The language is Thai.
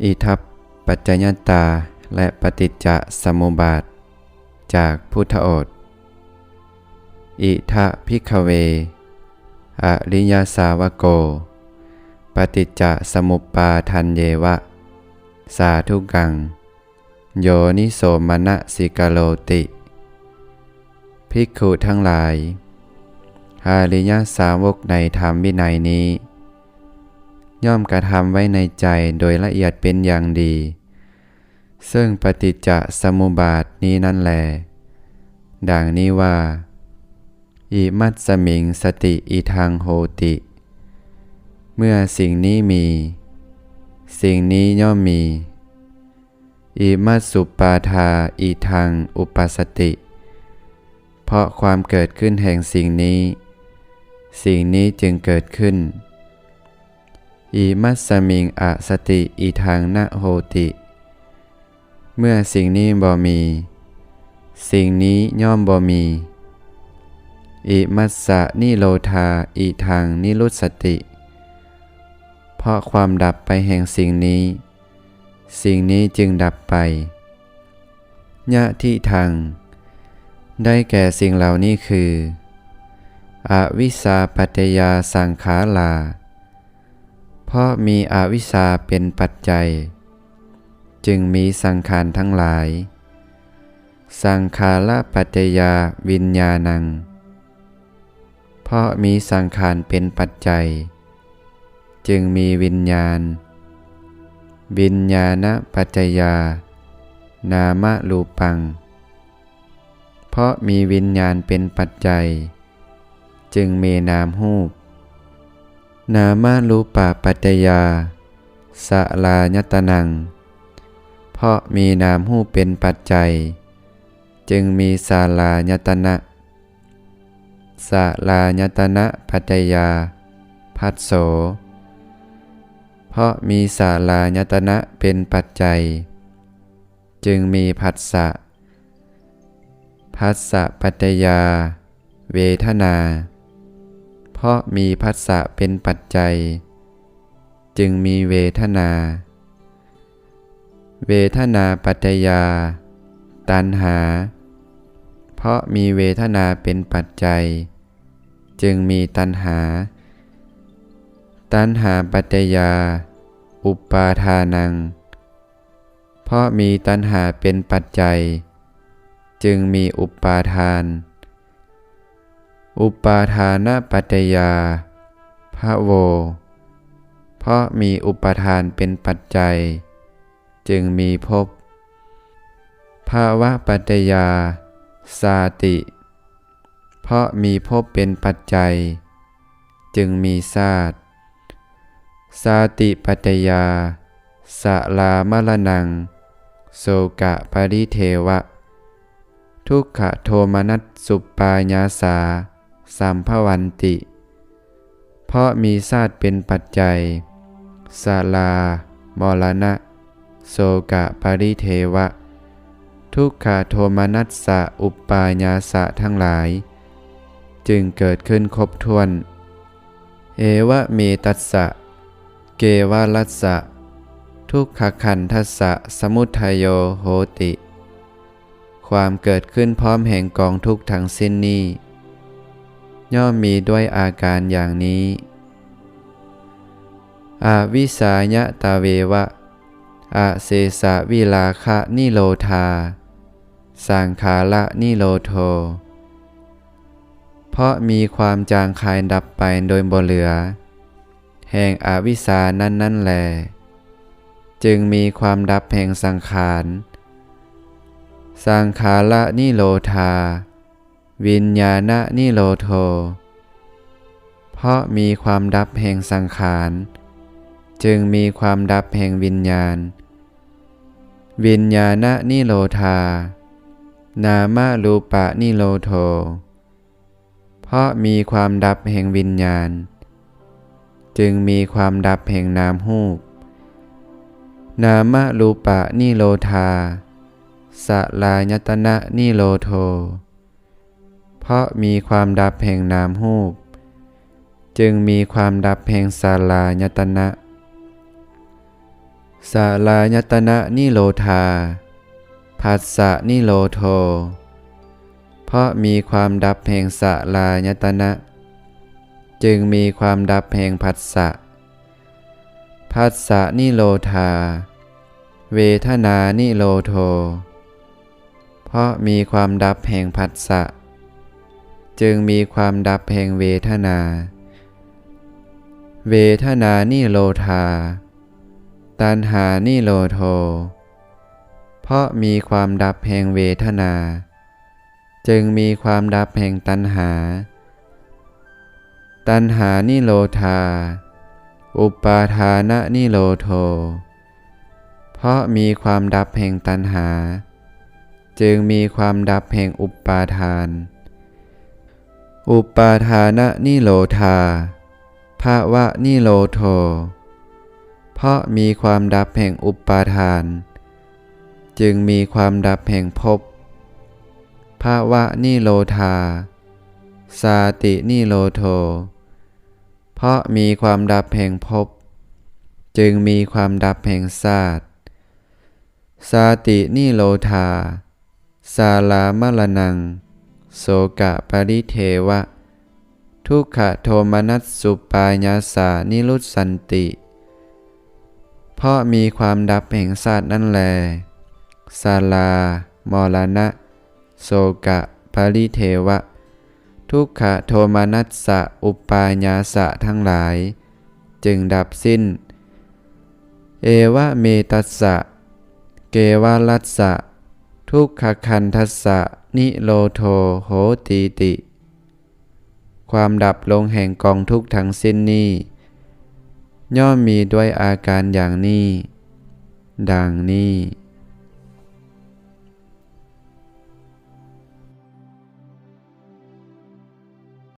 อิทัปปัจจยตาและปฏิจจสมุปบาทจากพุทธโอษฐ์อิทะภิกขเวอริยสาวโกปฏิจจสมุปปาทันเยวะสาธุกังโยนิโสมนสิกโลติภิกขุทั้งหลายอริยสาวกในธรรมวินัยนี้ย่อมกระทำไว้ในใจโดยละเอียดเป็นอย่างดีซึ่งปฏิจจสมุปบาทนี้นั่นแลดังนี้ว่าอิมัตสมิงสติอิทังโหติเมื่อสิ่งนี้มีสิ่งนี้ย่อมมีอิมัตสุปาทาอิทังอุปสติเพราะความเกิดขึ้นแห่งสิ่งนี้สิ่งนี้จึงเกิดขึ้นอิมัตสมิงอสติอิทังนะโหติเมื่อสิ่งนี้บ่มีสิ่งนี้ย่อมบ่มีอิมัสสะนิโรธาอิทังนิรุตสติเพราะความดับไปแห่งสิ่งนี้สิ่งนี้จึงดับไปยะทิทังได้แก่สิ่งเหล่านี้คืออวิชชาปัจจยาสังขาราเพราะมีอวิชชาเป็นปัจจัยจึงมีสังขารทั้งหลายสังขารปัจจยาวิญญาณังเพราะมีสังขารเป็นปัจจัยจึงมีวิญญาณวิญญาณปัจจยานามรูปังเพราะมีวิญญาณเป็นปัจจัยจึงมีนามรูปนามรูปปัจจยาสลายตนังเพราะมีนามรูปเป็นปัจจัยจึงมีศาลายตนะศาลายตนะปัจจยาภัสโสเพราะมีศาลายตนะเป็นปัจจัยจึงมีผัสสะผัสสะปัจจยาเวทนาเพราะมีผัสสะเป็นปัจจัยจึงมีเวทนาเวทนาปัจจยาตัณหาเพราะมีเวทนาเป็นปัจจัยจึงมีตัณหาตัณหาปัจจยาอุปาทานังเพราะมีตัณหาเป็นปัจจัยจึงมีอุปาทานอุปาทานปัจจยาภโวเพราะมีอุปาทานเป็นปัจจัยจึงมีภพภาวะปัจจยาสาติเพราะมีภพเป็นปัจจัยจึงมีชาติสาติปัจจยาสลามรณังโสกะปริเทวะทุกขโทมนัสสุปายาสาสัมภวันติเพราะมีชาติเป็นปัจจัยสลามรณะโสกะปริเทวะทุกขโทมนัสสะอุปายาสะทั้งหลายจึงเกิดขึ้นครบถ้วนเอวะเมตัสสะเกวาลัสสะทุกขขันธัสสะสมุทัยโยโหติความเกิดขึ้นพร้อมแห่งกองทุกข์ทั้งสิ้นนี้ย่อมมีด้วยอาการอย่างนี้อวิสายะตาเววะอเสสะวิลาคะนิโรธาสังขาระนิโรโธเพราะมีความจางคายดับไปโดยบ่เหลือแห่งอวิชชานั่นแลจึงมีความดับแห่งสังขารสังขาระนิโรธาวิญญาณนิโรโธเพราะมีความดับแห่งสังขารจึงมีความดับแห่งวิญญาณวิญญาณนิโรธานามรูปะนิโรโธเพราะมีความดับแห่งวิญญาณจึงมีความดับแห่งนามรูปนามรูปะนิโรธาสลายตนะนิโรโธเพราะมีความดับแห่งนามรูปจึงมีความดับแห่งศาลายตนะ สาลายตนะนิโรธาผัสสะนิโรโธเพราะมีความดับแห่งสาลายตนะจึงมีความดับแห่งผัสสะผัสสะนิโรธาเวทนานิโรโธเพราะมีความดับแห่งผัสสะจึงมีความดับแห่งเวทนาเวทนานิโรธาตัณหานิโรโธเพราะมีความดับแห่งเวทนาจึงมีความดับแห่งตัณหาตัณหานิโรธาอุปาทานนิโรโธเพราะมีความดับแห่งตัณหาจึงมีความดับแห่งอุปาทานอุปาทานนิโรธาภวะนิโรโธเพราะมีความดับแห่งอุปาทานจึงมีความดับแห่งภพภวะนิโรธาสาตินิโรโธเพราะมีความดับแห่งภพจึงมีความดับแห่งชาติสาตินิโรธาสาลามรณังโสกะปริเทวะทุกขโทมนัสสุปายาสานิรุสสันติเพราะมีความดับแห่งชาตินั่นแลสาลามรณะโสกะปริเทวะทุกขโทมนัสสะอุปายาสะทั้งหลายจึงดับสิ้นเอวะเมตัสสะเกวาลัสสะทุกขคันทัสสะนิโรโธโหติติความดับลงแห่งกองทุกข์ทั้งสิ้นนี้ย่อมมีด้วยอาการอย่างนี้ดังนี้